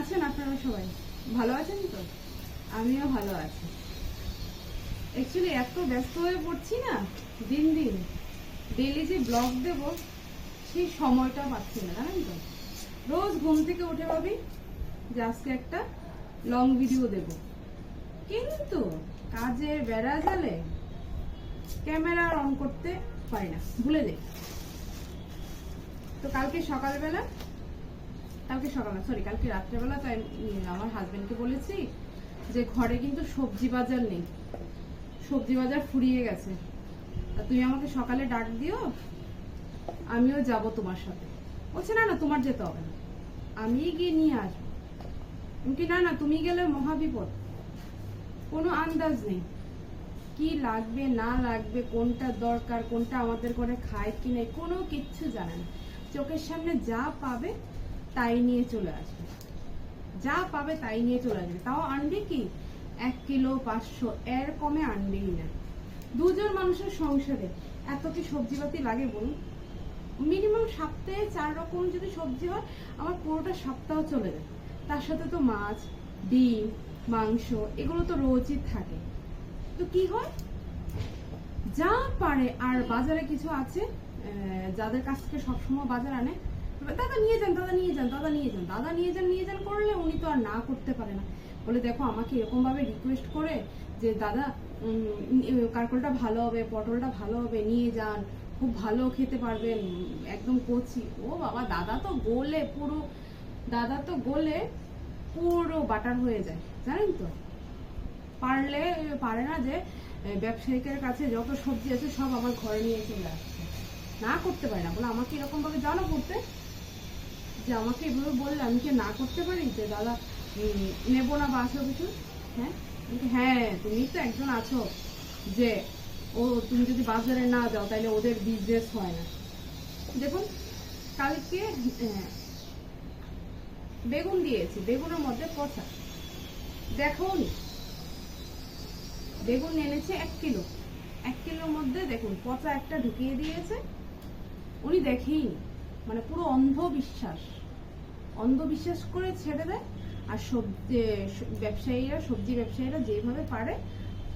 আছেন আপনারা সবাই? ভালো আছেন তো? আমিও ভালো আছি। অ্যাকচুয়ালি এত ব্যস্ত হয়ে পড়ছি না দিন দিন, ডেইলি যে ব্লগ দেব সেই সময়টা পাচ্ছি না, জানেন তো। রোজ ঘুম থেকে উঠে ভাবি যে আজকে একটা লং ভিডিও দেব, কিন্তু কাজের বেড়া জালে ক্যামেরা অন করতে পারি না, ভুলে যাই। তো কালকে রাত্রেবেলা তো আমার হাজবেন্ডকে বলেছি যে ঘরে কিন্তু সবজি বাজার নেই, সবজি বাজার ফুরিয়ে গেছে, তুমি আমাকে সকালে ডাক দিও, আমিও যাব তোমার সাথে। বলছে না না তোমার যেতে হবে না, আমি গিয়ে নিয়ে আসবো। না না তুমি গেলে মহাবিপদ, কোনো আন্দাজ নেই কি লাগবে না লাগবে, কোনটা দরকার, কোনটা আমাদের ঘরে খায় কি নেই, কোনো কিচ্ছু জানে না। চোখের সামনে যা পাবে তাই নিয়ে চলে আসবে, যা পাবে তাই নিয়ে চলে আসবে। তাও আনবে কি 1 কিলো 500, এর কমে আনবেই না। দুজন মানুষের সংসারে এত কি সবজিপাতি লাগে বলুন? মিনিমাম সপ্তাহে 4 রকম যদি সবজি হয় আমার পুরোটা সপ্তাহ চলে যায়। তার সাথে তো মাছ, ডিম, মাংস এগুলো তো রোজই থাকে। তো কি হয়, যা পারে। আর বাজারে কিছু আছে যাদের কাছ থেকে সবসময় বাজার আনে, দাদা নিয়ে যান দাদা নিয়ে যান দাদা নিয়ে যান দাদা নিয়ে যান করলে উনি তো আর না করতে পারে না। বলে দেখো আমাকে এরকম ভাবে রিকোয়েস্ট করে যে দাদা কারকলটা ভালো হবে, পটলটা ভালো হবে, নিয়ে যান, খুব ভালো খেতে পারবেন, একদম কচি। ও বাবা, দাদা তো গলে পুরো বাটার হয়ে যায়, জানেন তো। পারে না যে ব্যবসায়িকের কাছে যত সবজি আছে সব আমার ঘরে নিয়ে চলে আসছে, না করতে পারে না। বলে আমাকে এরকম ভাবে জানো করতে, যে আমাকে এভাবে বললে আমি কি না করতে পারি যে দাদা নেবো না বা আসো কিছু? হ্যাঁ তুমি তো একজন আছো যে তুমি যদি বাজারে না যাও তাহলে ওদের বিজনেস হয় না। দেখুন কালকে বেগুন দিয়েছি, বেগুনের মধ্যে পচা, দেখো নি বেগুন এনেছে 1 কিলো, 1 কিলোর মধ্যে দেখুন পচা একটা ঢুকিয়ে দিয়েছে, উনি দেখেই, মানে পুরো অন্ধবিশ্বাস করে ছেড়ে দেয়। আর সবজি ব্যবসায়ীরা যেভাবে পারে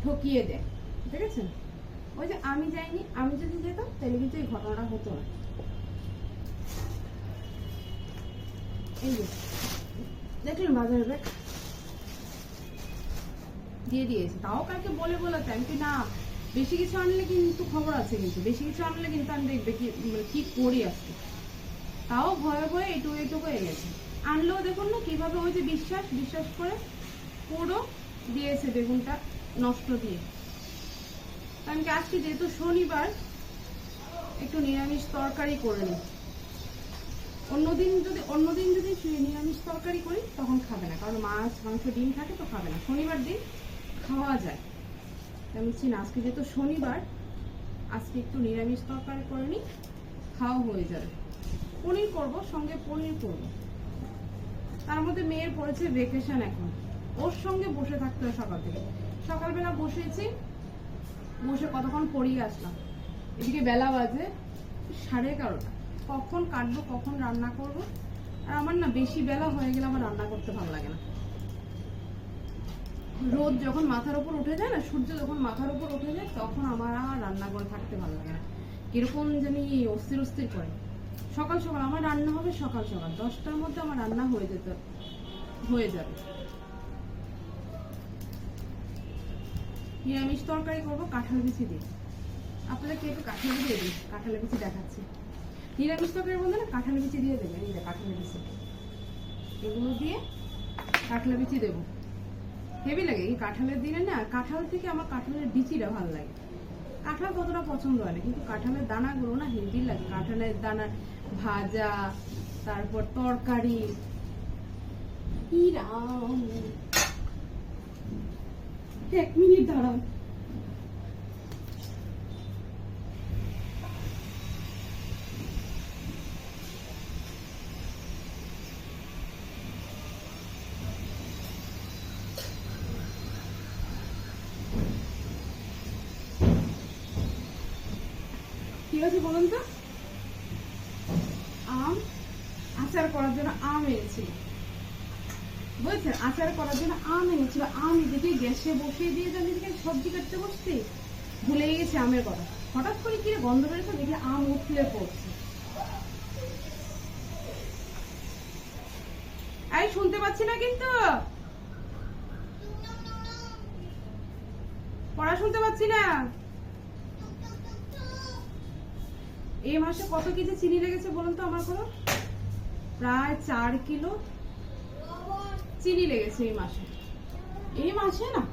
ঠকিয়ে দেয়, দেখেছেন? ওই যে আমি যাইনি, আমি যদি যেতাম তাহলে কিন্তু এই ঘটনাটা হতো না। এই যে দেখলেন বাজারের ব্যাগ দিয়ে দিয়েছে, তাও কালকে বলে আমি না বেশি কিছু আনলে কিন্তু খবর আছে, কিন্তু বেশি কিছু আনলে কিন্তু আমি দেখবে কি করি আজকে। তাও ভয়ে ভয়ে এইটুকু এনেছে, আনলেও দেখুন না কিভাবে ওই যে বিশ্বাস করে পুরো দিয়েছে বেগুনটা নষ্ট দিয়ে। কারণ কি আজকে যেহেতু শনিবার একটু নিরামিষ তরকারি করে নিই, অন্যদিন যদি নিরামিষ তরকারি করি তখন খাবে না, কারণ মাছ মাংস ডিম থাকে তো খাবে না। শনিবার দিন খাওয়া যায়, আমি বলছি না আজকে যেহেতু শনিবার আজকে একটু নিরামিষ তরকারি করে নিই, খাওয়া হয়ে যাবে। পনির করব, সঙ্গে পনির করব। তার মধ্যে মেয়ের পড়েছে ভেকেশন, এখন ওর সঙ্গে বসে থাকতে হয় সকাল থেকে। সকালবেলা বসে কতক্ষণ পড়িয়ে আসলাম, এদিকে বেলা বাজে 11:30। কখন কাটবো, কখন রান্না করব। আর আমার না বেশি বেলা হয়ে গেলে আমার রান্না করতে ভালো লাগে না। রোদ যখন মাথার উপর উঠে যায় না, সূর্য যখন মাথার উপর উঠে যায়, তখন আমার আর রান্না করে থাকতে ভালো লাগে না, কিরকম জানি অস্থির করে। সকাল আমার রান্না হবে, সকাল 10টার মধ্যে আমার রান্না হয়ে যাবে। নিরামিষ তরকারি করবো কাঁঠাল বিচি দিয়ে। আপনাদেরকে একটু কাঁঠাল দিয়ে দিই, কাঁঠালের বিচি দেখাচ্ছি। নিরামিষ তরকারির মধ্যে না কাঁঠালের বিচি দিয়ে দেবেন, এই যে কাঁঠালের বিচি, এগুলো দিয়ে কাঁঠালের বিচি দেবো, হেভি লাগে। এই কাঁঠালের দিনে না, কাঁঠাল থেকে আমার কাঁঠালের বিচিটা ভালো লাগে। কাঁঠাল ততটা পছন্দ হয় না, কিন্তু কাঁঠালের দানাগুলো না হেভি লাগে। কাঁঠালের দানা ভাজা, তারপর তরকারি, এক মিনিট দাঁড়াও। কি আছে বলুন তো? আম আচার করার জন্য আম এনেছি, বলছেন আচার করার জন্য আম এনেছিল, আম দেখে গ্যাসে বসিয়ে দিয়ে জানি দেখে সবজি কাটতে বসছি, ভুলে গেছে আমের কথা। হঠাৎ করে কি গন্ধ বেরোচ্ছে, দেখি আম উঠলে পড়ছে। এই শুনতে পাচ্ছি না কিন্তু, পড়া শুনতে পাচ্ছি না। এই মাসে কত কেজি চিনি লেগেছে বলুন তো আমার কোনো? প্রায় 4 কিলো চিনি লেগেছে এই মাসে। এই মাসে না,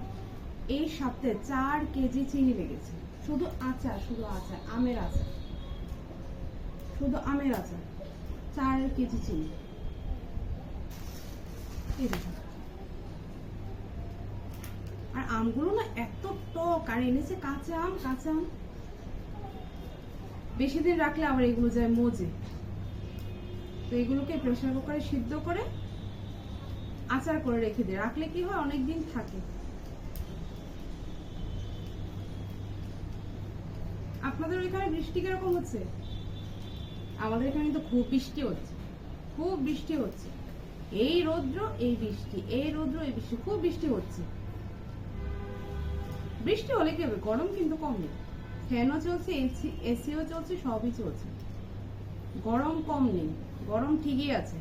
এই সপ্তাহে 4 কেজি চিনি লেগেছে। শুধু আচার, শুধু আচার, আমের আচার, শুধু আমের আচার 4 কেজি চিনি। আর আমগুলো না এত টক, আর এনেছে কাঁচা আম। কাঁচা আম বেশি দিন রাখলে আবার এগুলো যায় মজে। তো এগুলোকে প্রেসার কুকারে সিদ্ধ করে আচার করে রেখে দিয়ে রাখলে কি হয়, অনেক দিন থাকে। আপনাদের ওইখানে বৃষ্টি কিরকম হচ্ছে? আমাদের এখানে কিন্তু খুব বৃষ্টি হচ্ছে, খুব বৃষ্টি হচ্ছে। এই রৌদ্র এই বৃষ্টি, এই রৌদ্র এই বৃষ্টি, খুব বৃষ্টি হচ্ছে। বৃষ্টি হলে কি হবে, গরম কিন্তু কম নেই। ফ্যানও চলছে, এসিও চলছে, সবই চলছে, গরম কম নেই, গরম ঠিকই আছে।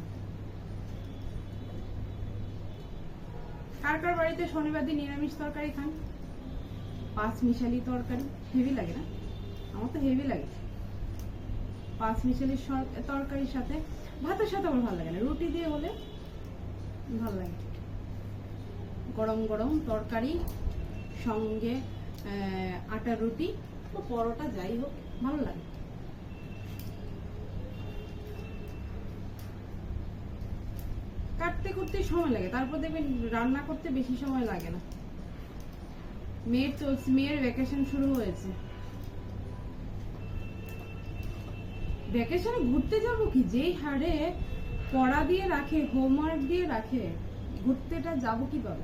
কার কার বাড়িতে শনিবার দিন নিরামিষ তরকারি খান? 5 মিশালি তরকারি হেভি লাগে না? আমার তো হেভি লাগে। 5 মিশালি তরকারির সাথে, ভাতের সাথে আমার ভালো লাগে না, রুটি দিয়ে হলে ভালো লাগে। গরম গরম তরকারি সঙ্গে আটা রুটি ও পরোটা, যাই হোক ভালো লাগে। কাটতে করতে সময় লাগে, তারপর দেখবেন রান্না করতে বেশি সময় লাগে না। মেয়ের চলছে, মেয়ের ভ্যাকেশন শুরু হয়েছে। ভ্যাকেশনে ঘুরতে যাবো কি, যেই হারে পড়া দিয়ে রাখে, হোমওয়ার্ক দিয়ে রাখে, ঘুরতেটা যাবো কিভাবে?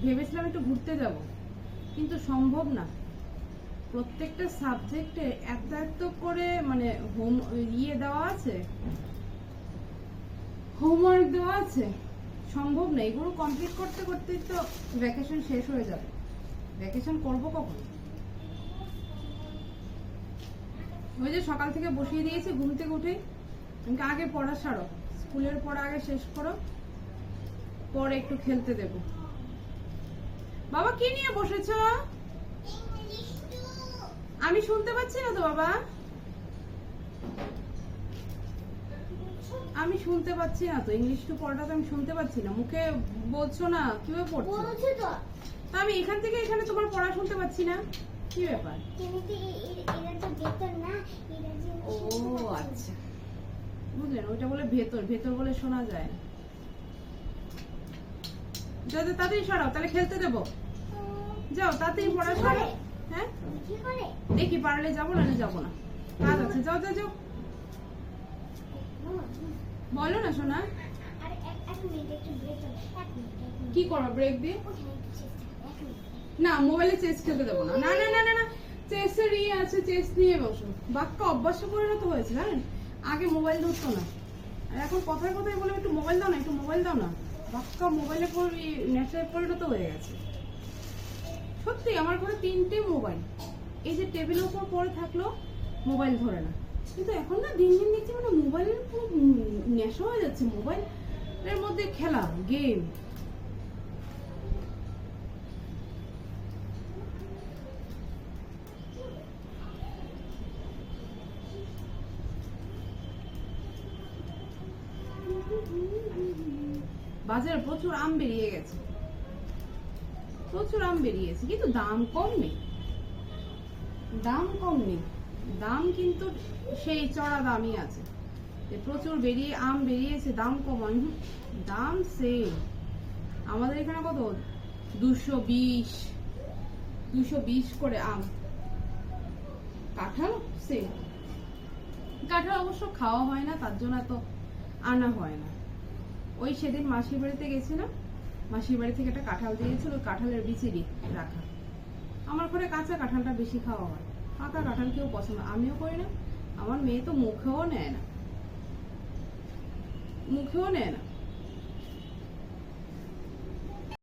ভেবেছিলাম একটু ঘুরতে যাব, কিন্তু সম্ভব না। প্রত্যেকটা সাবজেক্টে এত এত করে মানে দেওয়া আছে, হোমওয়ার্ক দেওয়া আছে, সম্ভব না। এগুলো কমপ্লিট করতে করতেই তো ভ্যাকেশন শেষ হয়ে যাবে। ভ্যাকেশন করবো কখন? ওই যে সকাল থেকে বসিয়ে দিয়েছি, ঘুম থেকে উঠে আগে পড়া সারো, স্কুলের পড়া আগে শেষ করো, পরে একটু খেলতে দেব। বাবা কি নিয়ে বসেছ? আমি শুনতে পাচ্ছি না তো বাবা, আমি শুনতে পাচ্ছি না তো। ইংলিশ টু পড়াটা তো আমি শুনতে পাচ্ছি না, মুখে বলছো না, কিভাবে পড়ছো? তা আমি এখান থেকে এখানে তোমার পড়া শুনতে পাচ্ছি না, কি ব্যাপার? ও আচ্ছা, বুঝলেন, ওইটা বলে ভেতর, ভেতর বলে শোনা যায় না। যাও তাড়াতাড়ি সরাও, তাহলে খেলতে দেবো। যাও তাড়াতাড়ি পড়া সরাও। হ্যাঁ দেখি পারলে যাবো, নাহলে যাবো না, কাজ আছে। যাও যাও যাও, বলো না শোনা। কি করো ব্রেক দিয়ে? না, মোবাইলে চেস খেলতে দেবো না। না না না না না, চেসের আছে, চেস নিয়ে বসো। বাক্কা অভ্যাসে পরিণত হয়েছে জানেন, আগে মোবাইল ধরতো না, আর এখন কথায় কথায় বলে একটু মোবাইল দাও না, একটু মোবাইল দাও না। বাক্কা মোবাইলে নেশায় পরিণত হয়ে গেছে। সত্যি আমার ঘরে 3টে মোবাইল, এই যে টেবিলের উপর পড়ে থাকলো, মোবাইল ধরে না। কিন্তু এখন না দিন দিন দেখছি মানে মোবাইলের পুরো নেশা হয়ে যাচ্ছে, মোবাইলের মধ্যে খেলা, গেম। বাজারে প্রচুর আম বেরিয়ে গেছে, প্রচুর আম বেরিয়েছে, কিন্তু দাম কম নেই, দাম কম নেই, দাম কিন্তু সেই চড়া দামই আছে। প্রচুর আম বেরিয়েছে, দাম কম, দাম সেম। আমাদের এখানে কত 220 করে আম। কাঁঠাল সেম, কাঁঠাল অবশ্য খাওয়া হয় না, তার জন্য এত আনা হয় না। ওই সেদিন মাসির বাড়িতে গেছিলাম, মাসির বাড়ি থেকে একটা কাঁঠাল দিয়েছিল, কাঁঠালের বিচিরি রাখা। আমার ঘরে কাঁচা কাঁঠালটা বেশি খাওয়া হয়, পাকা কাঁঠাল কেউ পছন্দ, আমিও করি না, আমার মেয়ে তো মুখেও নেয় না, মুখেও নেয় না।